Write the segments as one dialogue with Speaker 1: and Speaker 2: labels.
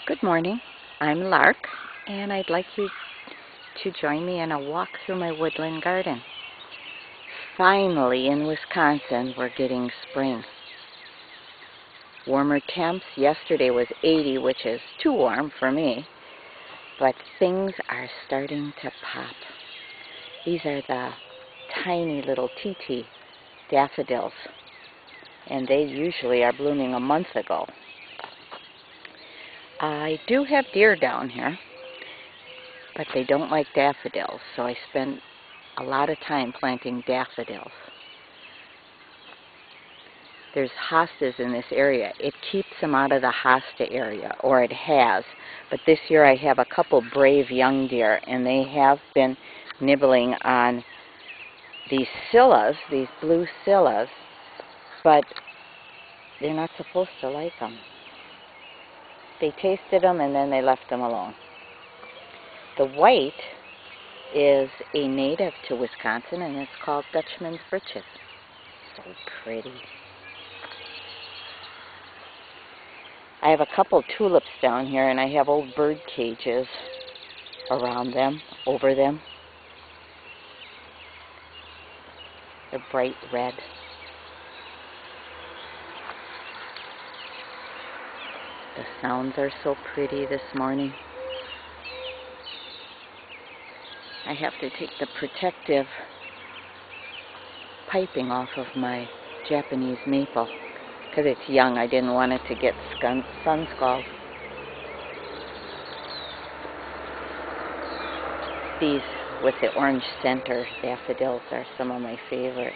Speaker 1: Good morning. I'm Lark, and I'd like you to join me in a walk through my woodland garden. Finally, in Wisconsin, we're getting spring. Warmer temps. Yesterday was 80, which is too warm for me, but things are starting to pop. These are the tiny little TT daffodils, and they usually are blooming a month ago. I do have deer down here, but they don't like daffodils, so I spent a lot of time planting daffodils. There's hostas in this area. It keeps them out of the hosta area, or it has, but this year I have a couple brave young deer, and they have been nibbling on these scillas, these blue scillas, but they're not supposed to like them. They tasted them and then they left them alone. The white is a native to Wisconsin, and it's called Dutchman's Breeches. So pretty. I have a couple tulips down here, and I have old bird cages around them, over them. They're bright red. The sounds are so pretty this morning. I have to take the protective piping off of my Japanese maple because it's young. I didn't want it to get sun scald. These with the orange center daffodils are some of my favorite.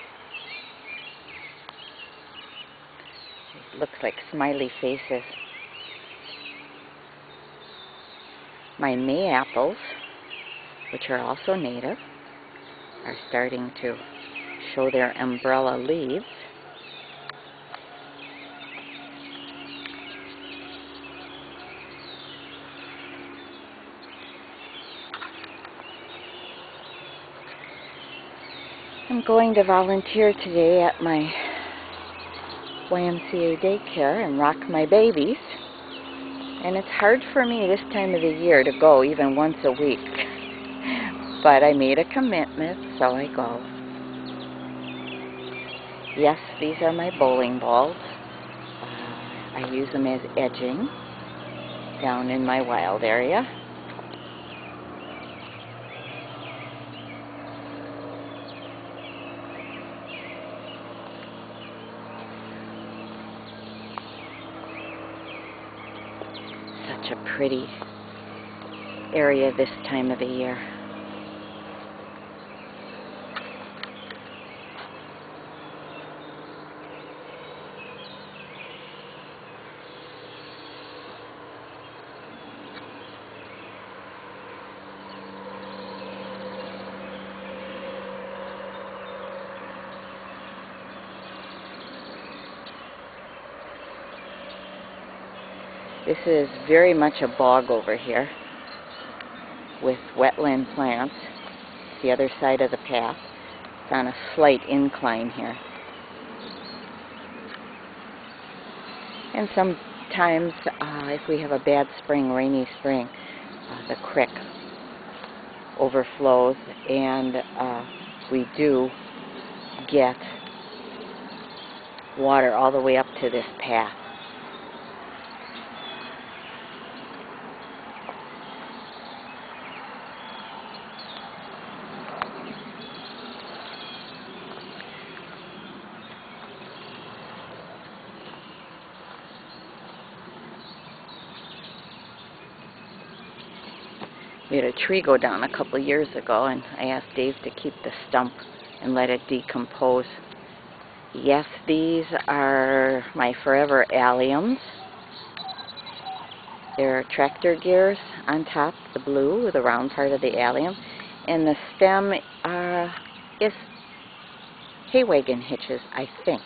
Speaker 1: It looks like smiley faces. My mayaples, which are also native, are starting to show their umbrella leaves. I'm going to volunteer today at my YMCA daycare and rock my babies. And it's hard for me this time of the year to go even once a week. But I made a commitment, so I go. Yes, these are my bowling balls. I use them as edging down in my wild area. Such a pretty area this time of the year. This is very much a bog over here with wetland plants. The other side of the path. It's on a slight incline here. And sometimes, if we have a bad spring, rainy spring, the creek overflows, and we do get water all the way up to this path. We had a tree go down a couple of years ago, and I asked Dave to keep the stump and let it decompose. Yes, these are my forever alliums. They're tractor gears on top, the blue, the round part of the allium, and the stem is hay wagon hitches, I think.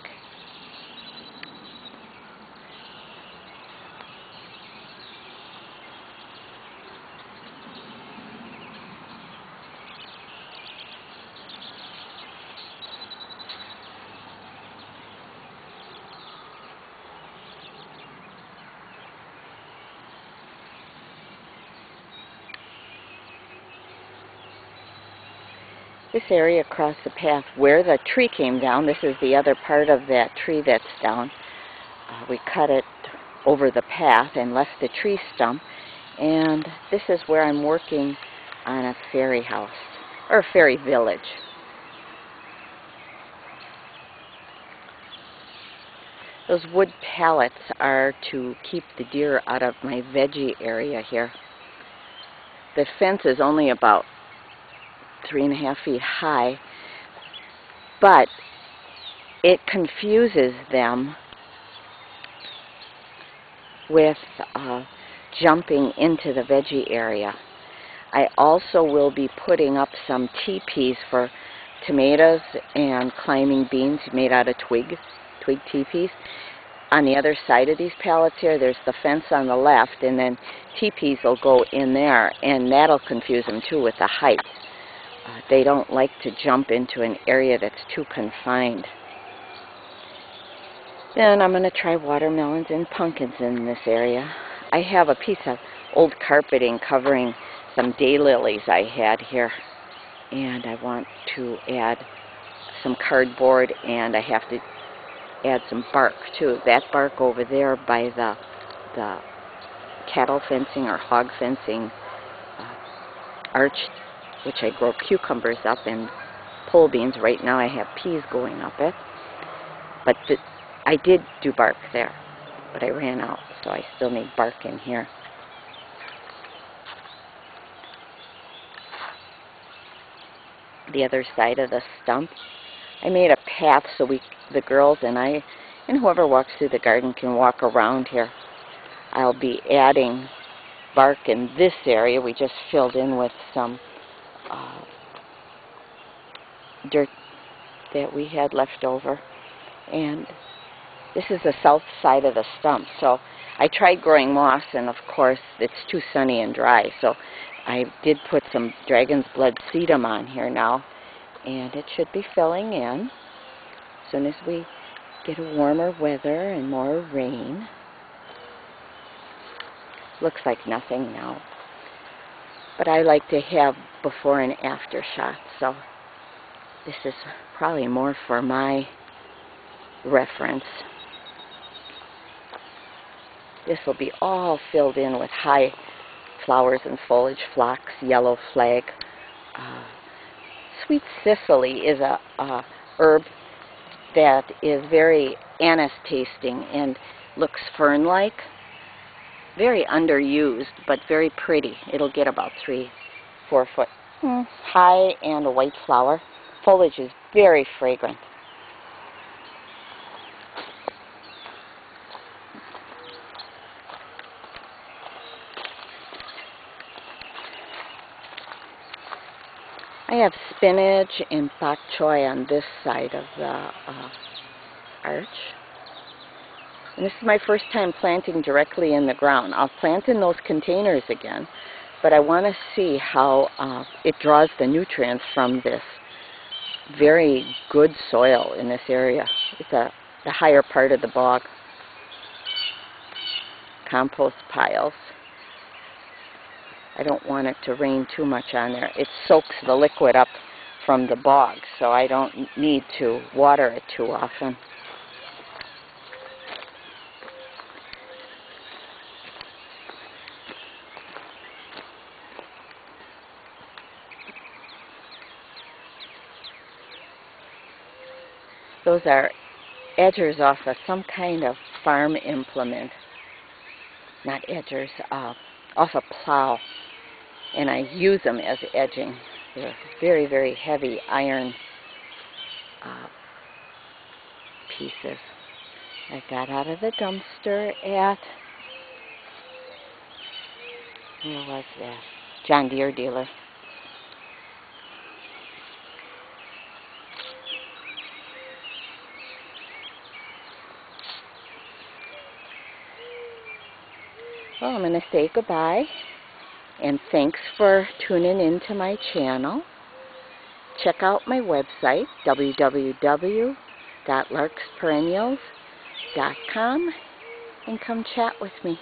Speaker 1: This area across the path where the tree came down, this is the other part of that tree that's down. We cut it over the path and left the tree stump, and this is where I'm working on a fairy house, or a fairy village. Those wood pallets are to keep the deer out of my veggie area here. The fence is only about 3.5 feet high, but it confuses them with jumping into the veggie area. I also will be putting up some teepees for tomatoes and climbing beans made out of twig teepees. On the other side of these pallets here, there's the fence on the left, and then teepees will go in there, and that'll confuse them too with the height. They don't like to jump into an area that's too confined. Then I'm going to try watermelons and pumpkins in this area. I have a piece of old carpeting covering some daylilies I had here, and I want to add some cardboard, and I have to add some bark too. That bark over there by the cattle fencing or hog fencing arch, which I grow cucumbers up and pole beans. Right now I have peas going up it. But I did do bark there, but I ran out, so I still need bark in here. The other side of the stump, I made a path so the girls and I and whoever walks through the garden can walk around here. I'll be adding bark in this area. We just filled in with some dirt that we had left over. And this is the south side of the stump. So I tried growing moss, and of course it's too sunny and dry. So I did put some dragon's blood sedum on here now, and it should be filling in as soon as we get a warmer weather and more rain. Looks like nothing now, but I like to have before and after shots, so this is probably more for my reference. This will be all filled in with high flowers and foliage, phlox, yellow flag. Sweet cicely is a herb that is very anise tasting and looks fern-like. Very underused, but very pretty. It'll get about 3-4 foot high and a white flower. Foliage is very fragrant. I have spinach and bok choy on this side of the arch. And this is my first time planting directly in the ground. I'll plant in those containers again, but I want to see how it draws the nutrients from this very good soil in this area. It's the higher part of the bog. Compost piles. I don't want it to rain too much on there. It soaks the liquid up from the bog, so I don't need to water it too often. Those are edgers off of some kind of farm implement. Not edgers, off a plow. And I use them as edging. They're very, very heavy iron pieces. I got out of the dumpster at, where was that? John Deere dealer. Well, I'm going to say goodbye, and thanks for tuning into my channel. Check out my website, www.larksperennials.com, and come chat with me.